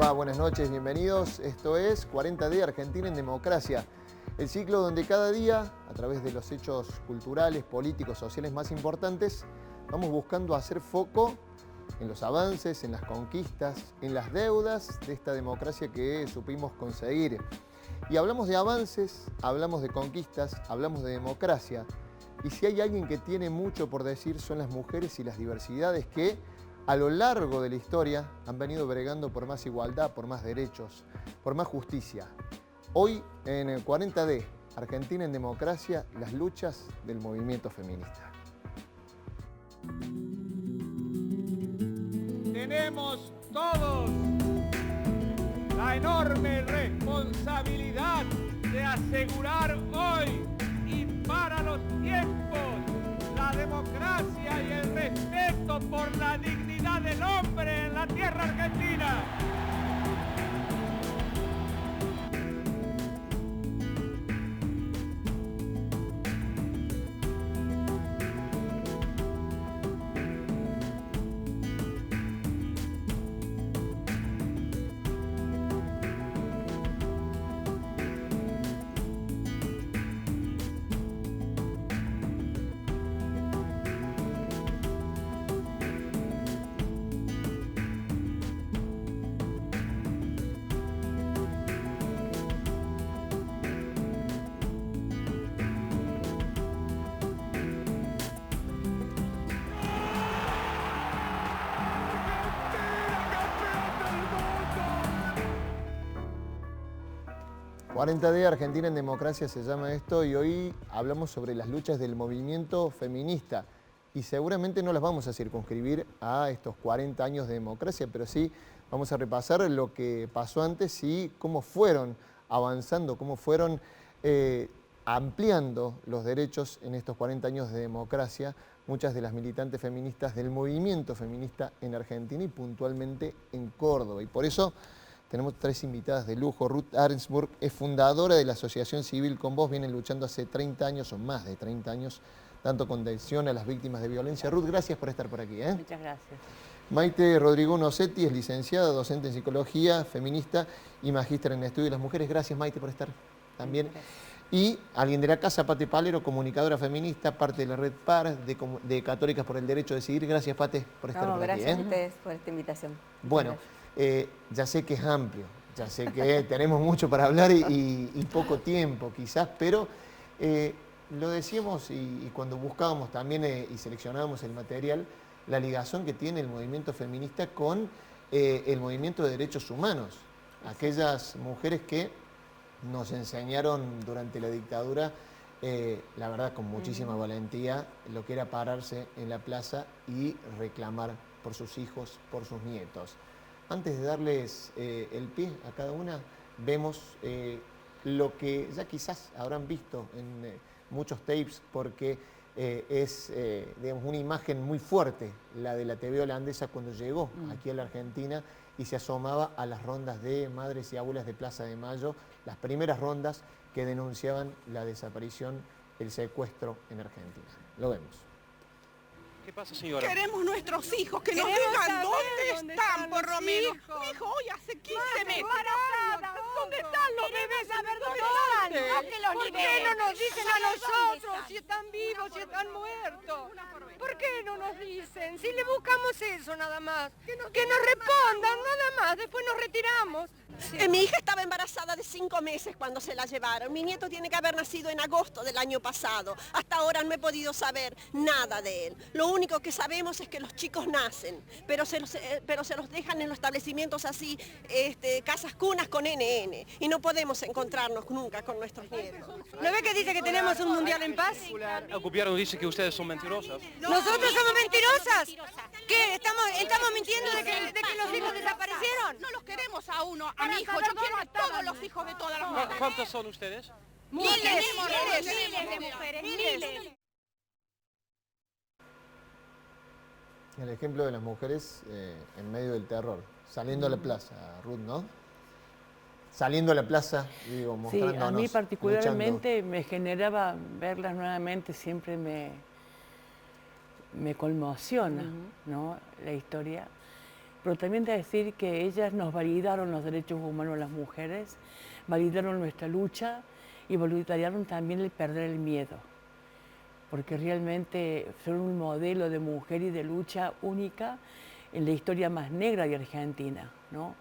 va? Buenas noches, bienvenidos. Esto es 40D Argentina en Democracia, el ciclo donde cada día, a través de los hechos culturales, políticos, sociales más importantes, vamos buscando hacer foco en los avances, en las conquistas, en las deudas de esta democracia que supimos conseguir. Y hablamos de avances, hablamos de conquistas, hablamos de democracia. Y si hay alguien que tiene mucho por decir son las mujeres y las diversidades que a lo largo de la historia han venido bregando por más igualdad, por más derechos, por más justicia. Hoy en el 40D, Argentina en Democracia, las luchas del movimiento feminista. Tenemos todos la enorme responsabilidad de asegurar hoy y para los tiempos la democracia y el respeto por la dignidad del hombre en la tierra argentina. ...40D Argentina en Democracia se llama esto y hoy hablamos sobre las luchas del movimiento feminista y seguramente no las vamos a circunscribir a estos 40 años de democracia, pero sí vamos a repasar lo que pasó antes y cómo fueron avanzando, cómo fueron ampliando los derechos en estos 40 años de democracia muchas de las militantes feministas del movimiento feminista en Argentina y puntualmente en Córdoba. Y por eso tenemos tres invitadas de lujo. Ruth Arensburg es fundadora de la Asociación Civil Con Voz, viene luchando hace 30 años o más de 30 años, tanto contención a las víctimas de violencia. Ruth, gracias por estar por aquí. Muchas gracias. Maite Rodrigo Nocetti es licenciada, docente en psicología, feminista y magíster en estudio de las mujeres. Gracias, Maite, por estar también. Y alguien de la casa, Pate Palero, comunicadora feminista, parte de la red PAR, de Católicas por el Derecho a Decidir. Gracias, Pate, por estar por aquí. Gracias a ustedes por esta invitación. Bueno, ya sé que es amplio, ya sé que tenemos mucho para hablar y poco tiempo quizás, pero lo decíamos y cuando buscábamos también y seleccionábamos el material, la ligación que tiene el movimiento feminista con el movimiento de derechos humanos. Aquellas mujeres que nos enseñaron durante la dictadura, la verdad con muchísima valentía, lo que era pararse en la plaza y reclamar por sus hijos, por sus nietos. Antes de darles el pie a cada una, vemos lo que ya quizás habrán visto en muchos tapes, porque es digamos, una imagen muy fuerte, la de la TV holandesa cuando llegó aquí a la Argentina y se asomaba a las rondas de madres y abuelas de Plaza de Mayo, las primeras rondas que denunciaban la desaparición, el secuestro en Argentina. Lo vemos. ¿Qué pasa, señora? Queremos nuestros hijos, que nos digan dónde están, por lo menos. Mi hijo hoy hace 15 meses. ¿Dónde están los bebés? ¿Por qué no nos dicen a nosotros si están vivos, si están muertos? ¿Por qué no nos dicen? Si le buscamos eso nada más. Que nos respondan nada más, después nos retiramos. Sí. Mi hija estaba embarazada de 5 meses cuando se la llevaron. Mi nieto tiene que haber nacido en agosto del año pasado. Hasta ahora no he podido saber nada de él. Lo único que sabemos es que los chicos nacen, pero se los dejan en los establecimientos así, casas cunas con NN. Y no podemos encontrarnos nunca con nuestros nietos. ¿No ve que dice que tenemos un mundial en paz? El gobierno dice que ustedes son mentirosas. ¿Nosotros somos mentirosas? ¿Qué? ¿Estamos mintiendo de que los hijos desaparecieron? No los queremos a uno, a mi hijo. Yo quiero a todos los hijos de todas las mujeres. ¿Cuántos son ustedes? Miles de mujeres, miles. El ejemplo de las mujeres en medio del terror, saliendo a la plaza, Ruth, ¿no? Saliendo a la plaza, digo, mostrándonos. Sí, a mí particularmente me generaba verlas nuevamente, siempre me conmociona, ¿no? La historia. pero también decir que ellas nos validaron los derechos humanos a las mujeres, validaron nuestra lucha y validaron también el perder el miedo, porque realmente son un modelo de mujer y de lucha única en la historia más negra de Argentina, ¿no?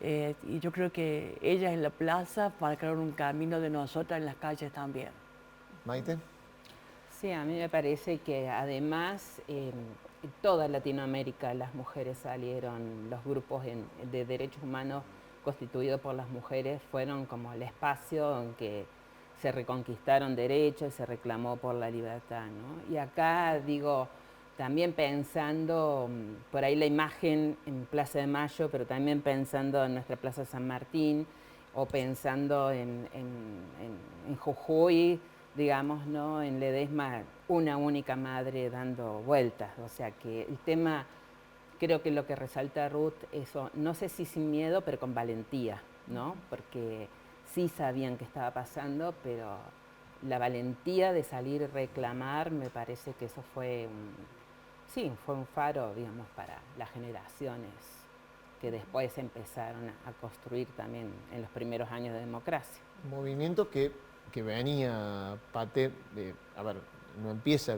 Y yo creo que ellas en la plaza marcaron un camino de nosotras en las calles también. Maite. Sí, a mí me parece que además en toda Latinoamérica las mujeres salieron, los grupos de derechos humanos constituidos por las mujeres fueron como el espacio en que se reconquistaron derechos, se reclamó por la libertad, ¿no? Y acá digo, también pensando, por ahí la imagen en Plaza de Mayo, pero también pensando en nuestra Plaza San Martín, o pensando en Jujuy, digamos, ¿no? En Ledesma, una única madre dando vueltas. O sea que el tema, creo que lo que resalta Ruth, eso, no sé si sin miedo, pero con valentía, ¿no? Porque sí sabían qué estaba pasando, pero la valentía de salir y reclamar, me parece que eso fue fue un faro, digamos, para las generaciones que después empezaron a construir también en los primeros años de democracia. Movimiento que venía, Pate, a ver, no empieza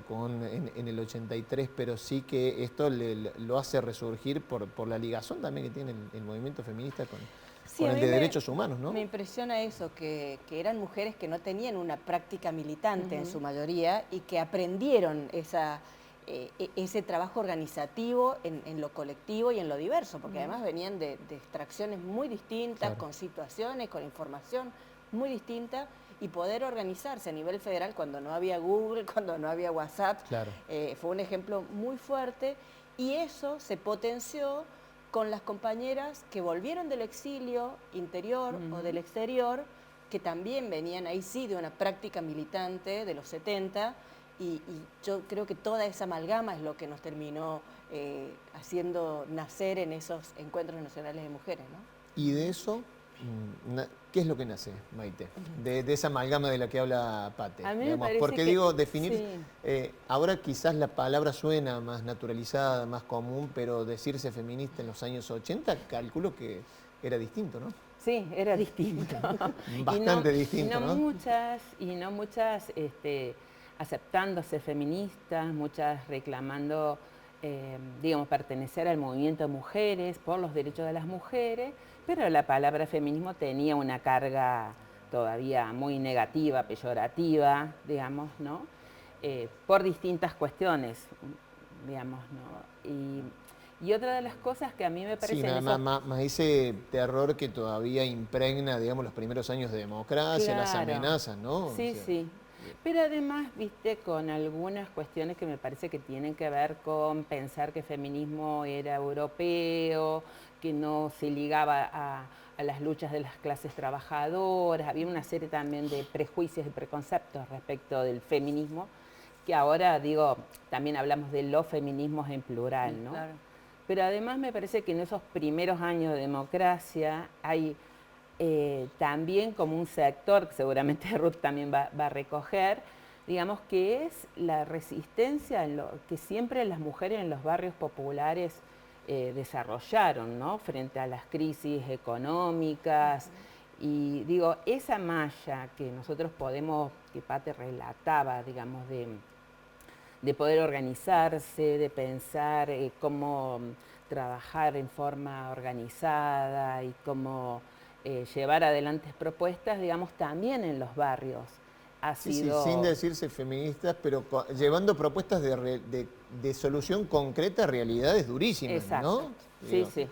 en el 83, pero sí que esto lo hace resurgir por la ligazón también que tiene el movimiento feminista con el de derechos humanos, ¿no? Me impresiona eso, que eran mujeres que no tenían una práctica militante en su mayoría y que aprendieron ese trabajo organizativo en lo colectivo y en lo diverso, porque además venían de extracciones muy distintas, con situaciones, con información muy distinta, y poder organizarse a nivel federal cuando no había Google, cuando no había WhatsApp, fue un ejemplo muy fuerte, y eso se potenció con las compañeras que volvieron del exilio interior o del exterior, que también venían ahí sí de una práctica militante de los 70, y yo creo que toda esa amalgama es lo que nos terminó haciendo nacer en esos encuentros nacionales de mujeres, ¿no? Y de eso, ¿qué es lo que nace, Maite? De esa amalgama de la que habla Pate. A mí me parece porque que, digo, definir, ahora quizás la palabra suena más naturalizada, más común, pero decirse feminista en los años 80, calculo que era distinto, ¿no? Sí, era distinto. Bastante distinto, ¿no? Y no muchas aceptándose feministas, muchas reclamando, digamos, pertenecer al movimiento de mujeres, por los derechos de las mujeres, pero la palabra feminismo tenía una carga todavía muy negativa, peyorativa, digamos, ¿no? Por distintas cuestiones, digamos, ¿no? Y otra de las cosas que a mí me parece... Sí, más ese terror que todavía impregna, digamos, los primeros años de democracia, las amenazas, ¿no? Sí, sí. Pero además, viste, con algunas cuestiones que me parece que tienen que ver con pensar que el feminismo era europeo, que no se ligaba a las luchas de las clases trabajadoras. Había una serie también de prejuicios y preconceptos respecto del feminismo, que ahora, digo, también hablamos de los feminismos en plural, ¿no? Claro. Pero además me parece que en esos primeros años de democracia hay también como un sector, que seguramente Ruth también va a recoger, digamos, que es la resistencia que siempre las mujeres en los barrios populares desarrollaron, ¿no? Frente a las crisis económicas. Y digo, esa malla que nosotros podemos, que Pate relataba, digamos, de poder organizarse, de pensar cómo trabajar en forma organizada y cómo llevar adelante propuestas, digamos, también en los barrios. Sí, sin decirse feministas, pero llevando propuestas de solución concreta a realidades durísimas, exacto, ¿no? Sí, sí.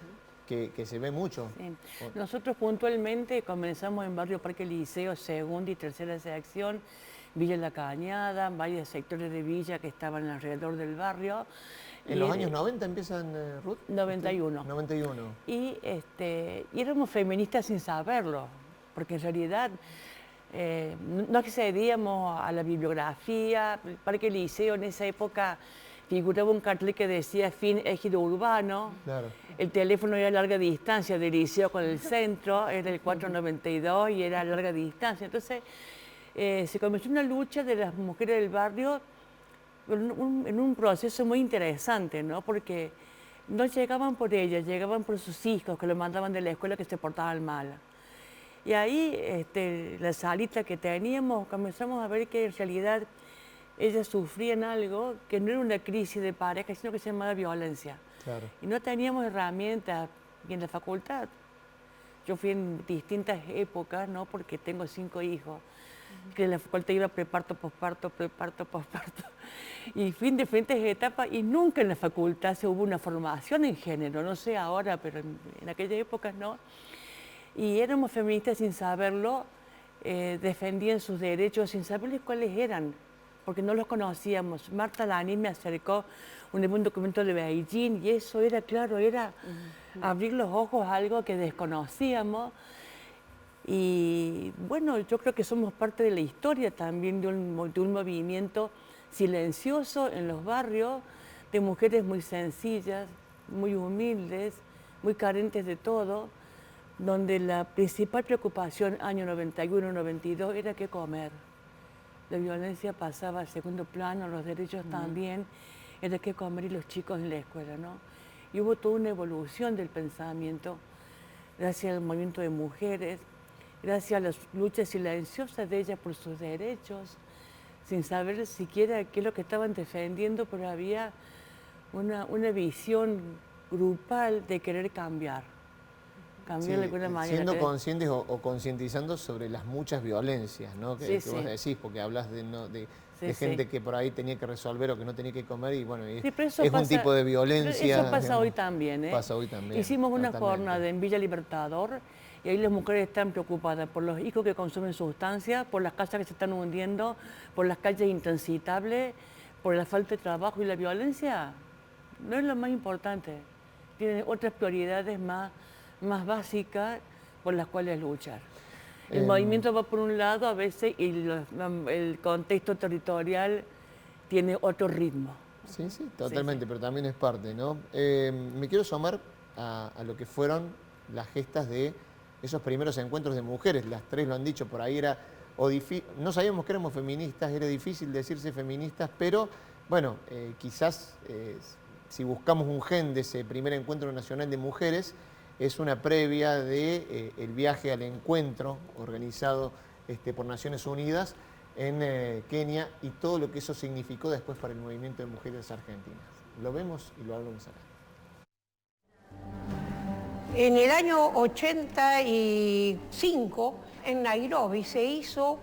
Que se ve mucho. Sí. Nosotros puntualmente comenzamos en Barrio Parque Liceo, segunda y tercera sección, Villa La Cañada, varios sectores de Villa que estaban alrededor del barrio. ¿En los años 90 empiezan, Ruth? 91. 91. Y éramos feministas sin saberlo, porque en realidad no accedíamos a la bibliografía. El Parque Liceo en esa época figuraba un cartel que decía fin ejido urbano. Claro. El teléfono era a larga distancia del liceo con el centro, era el 492 y era a larga distancia. Entonces se comenzó una lucha de las mujeres del barrio en un proceso muy interesante, ¿no? Porque No llegaban por ella, llegaban por sus hijos que lo mandaban de la escuela que se portaban mal. Y ahí, la salita que teníamos, comenzamos a ver que en realidad ellas sufrían algo que no era una crisis de pareja, sino que se llamaba violencia. Claro. Y no teníamos herramientas. Y en la facultad, yo fui en distintas épocas, ¿no? Porque tengo 5 hijos, que en la facultad iba preparto, posparto, y fui en diferentes etapas y nunca en la facultad se hubo una formación en género, no sé ahora, pero en aquella época no. Y éramos feministas sin saberlo, defendían sus derechos sin saberles cuáles eran, porque no los conocíamos. Marta Lanín me acercó un documento de Beijing y eso era, claro, era abrir los ojos a algo que desconocíamos. Y bueno, yo creo que somos parte de la historia también de un movimiento silencioso en los barrios, de mujeres muy sencillas, muy humildes, muy carentes de todo, donde la principal preocupación año 91, 92 era qué comer. La violencia pasaba al segundo plano, los derechos también, era qué comer y los chicos en la escuela, ¿no? Y hubo toda una evolución del pensamiento gracias al movimiento de mujeres, gracias a las luchas silenciosas de ellas por sus derechos, sin saber siquiera qué es lo que estaban defendiendo, pero había una visión grupal de querer cambiar de alguna manera. Siendo conscientes o concientizando sobre las muchas violencias, ¿no? Que vos decís, porque hablas de gente que por ahí tenía que resolver o que no tenía que comer y bueno, es un tipo de violencia. Eso pasa hoy también, ¿eh? Pasa hoy también. Hicimos una jornada en Villa Libertador y ahí las mujeres están preocupadas por los hijos que consumen sustancias, por las casas que se están hundiendo, por las calles intransitables, por la falta de trabajo y la violencia. No es lo más importante. Tienen otras prioridades más básicas por las cuales luchar. El movimiento va por un lado a veces y el contexto territorial tiene otro ritmo. Sí, totalmente, pero también es parte, ¿no? Me quiero sumar a lo que fueron las gestas de esos primeros encuentros de mujeres. Las tres lo han dicho, por ahí era, no sabíamos que éramos feministas, era difícil decirse feministas, pero bueno, quizás si buscamos un gen de ese primer encuentro nacional de mujeres, es una previa del viaje al encuentro organizado por Naciones Unidas en Kenia y todo lo que eso significó después para el movimiento de mujeres argentinas. Lo vemos y lo hablamos acá. En el año 85, en Nairobi, se hizo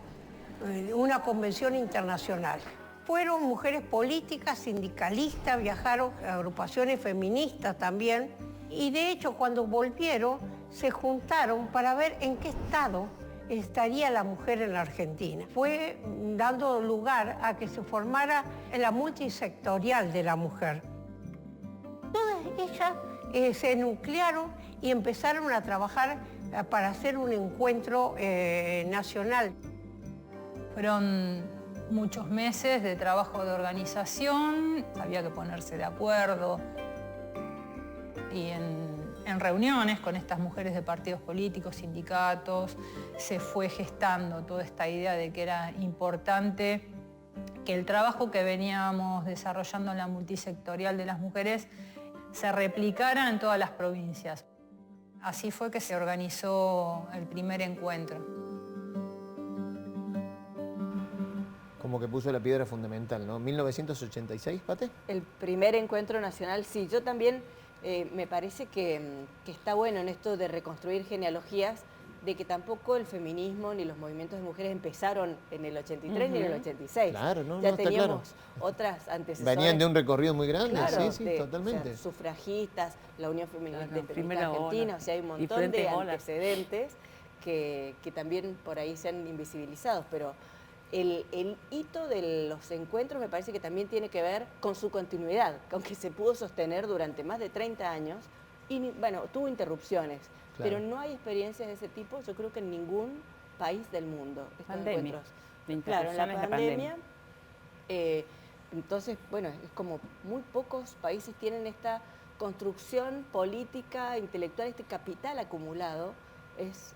una convención internacional. Fueron mujeres políticas, sindicalistas, viajaron a agrupaciones feministas también. Y de hecho, cuando volvieron, se juntaron para ver en qué estado estaría la mujer en la Argentina. Fue dando lugar a que se formara la multisectorial de la mujer. Todas ellas se nuclearon y empezaron a trabajar para hacer un encuentro nacional. Fueron muchos meses de trabajo de organización, había que ponerse de acuerdo. Y en reuniones con estas mujeres de partidos políticos, sindicatos, se fue gestando toda esta idea de que era importante que el trabajo que veníamos desarrollando en la multisectorial de las mujeres se replicara en todas las provincias. Así fue que se organizó el primer encuentro. Como que puso la piedra fundamental, ¿no? 1986, Pate. El primer encuentro nacional, sí. Yo también me parece que está bueno en esto de reconstruir genealogías, de que tampoco el feminismo ni los movimientos de mujeres empezaron en el 83 ni en el 86. Claro, no, ya no, teníamos está claro. Otras antecesoras. Venían de un recorrido muy grande, claro, sí, totalmente. O sea, sufragistas, la Unión Feminista Primera Argentina, ola. o sea, hay un montón de antecedentes que también por ahí se han invisibilizado, pero el hito de los encuentros me parece que también tiene que ver con su continuidad, aunque se pudo sostener durante más de 30 años y, bueno, tuvo interrupciones, pero no hay experiencias de ese tipo, yo creo que en ningún país del mundo. Pandemia. Claro, en la pandemia. Entonces, bueno, es como muy pocos países tienen esta construcción política, intelectual, este capital acumulado, es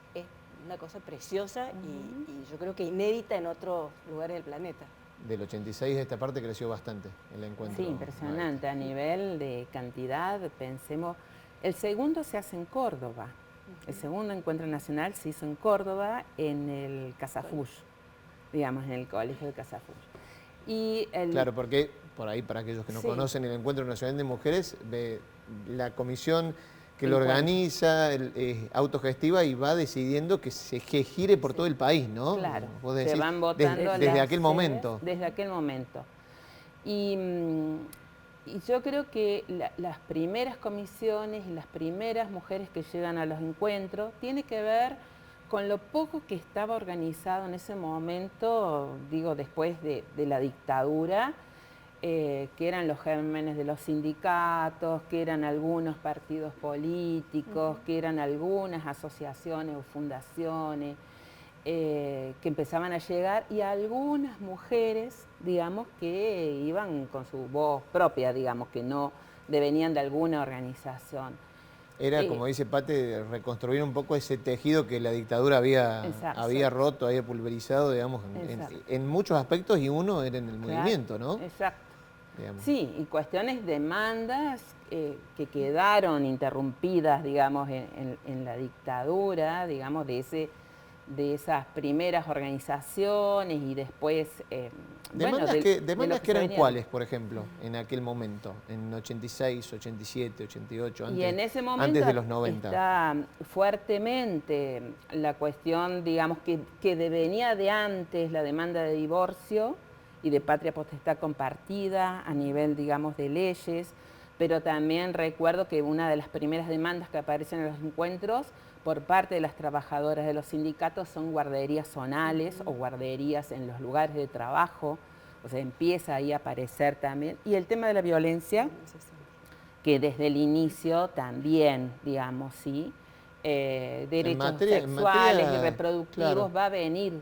una cosa preciosa y yo creo que inédita en otros lugares del planeta. del 86 a esta parte creció bastante el encuentro. Sí, impresionante. A nivel de cantidad, pensemos, el segundo se hace en Córdoba. El segundo encuentro nacional se hizo en Córdoba, en el Casafull, digamos, en el colegio de Casafull. Claro, porque por ahí, para aquellos que no conocen, el Encuentro Nacional de Mujeres, la comisión que lo organiza, autogestiva y va decidiendo que se gire por todo el país, ¿no? Claro, se van votando desde aquel momento. Desde aquel momento. Y yo creo que las primeras comisiones y las primeras mujeres que llegan a los encuentros tiene que ver con lo poco que estaba organizado en ese momento, digo, después de la dictadura, que eran los gérmenes de los sindicatos, que eran algunos partidos políticos, que eran algunas asociaciones o fundaciones que empezaban a llegar, y algunas mujeres, digamos, que iban con su voz propia, digamos, que no devenían de alguna organización. Era, como dice Pate, reconstruir un poco ese tejido que la dictadura había roto, había pulverizado, digamos, en muchos aspectos, y uno era en el movimiento, ¿no? Exacto. Digamos. Sí, y cuestiones, demandas que quedaron interrumpidas, digamos, en la dictadura, digamos, de esas primeras organizaciones, y después... ¿Demandas que eran cuáles, por ejemplo, en aquel momento, en 86, 87, 88, y en ese momento antes de los 90? Está fuertemente la cuestión, digamos, que venía de antes, la demanda de divorcio y de patria potestad compartida a nivel, digamos, de leyes, pero también recuerdo que una de las primeras demandas que aparecen en los encuentros por parte de las trabajadoras de los sindicatos son guarderías zonales o guarderías en los lugares de trabajo, o sea, empieza ahí a aparecer también. Y el tema de la violencia, que desde el inicio también, digamos, sí, derechos sexuales y reproductivos, claro, va a venir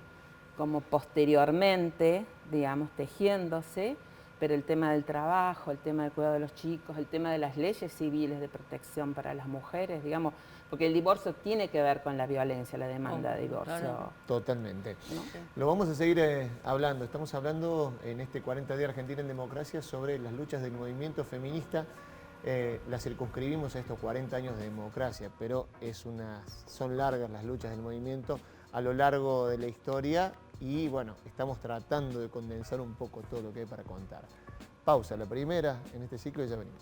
como posteriormente, digamos, tejiéndose, pero el tema del trabajo, el tema del cuidado de los chicos, el tema de las leyes civiles de protección para las mujeres, digamos, porque el divorcio tiene que ver con la violencia, la demanda de divorcio. Claro. Totalmente. ¿No? Lo vamos a seguir hablando. Estamos hablando en este 40 días Argentina en Democracia sobre las luchas del movimiento feminista. Las circunscribimos a estos 40 años de democracia, pero son largas las luchas del movimiento a lo largo de la historia, y bueno, estamos tratando de condensar un poco todo lo que hay para contar. Pausa, la primera en este ciclo, y ya venimos.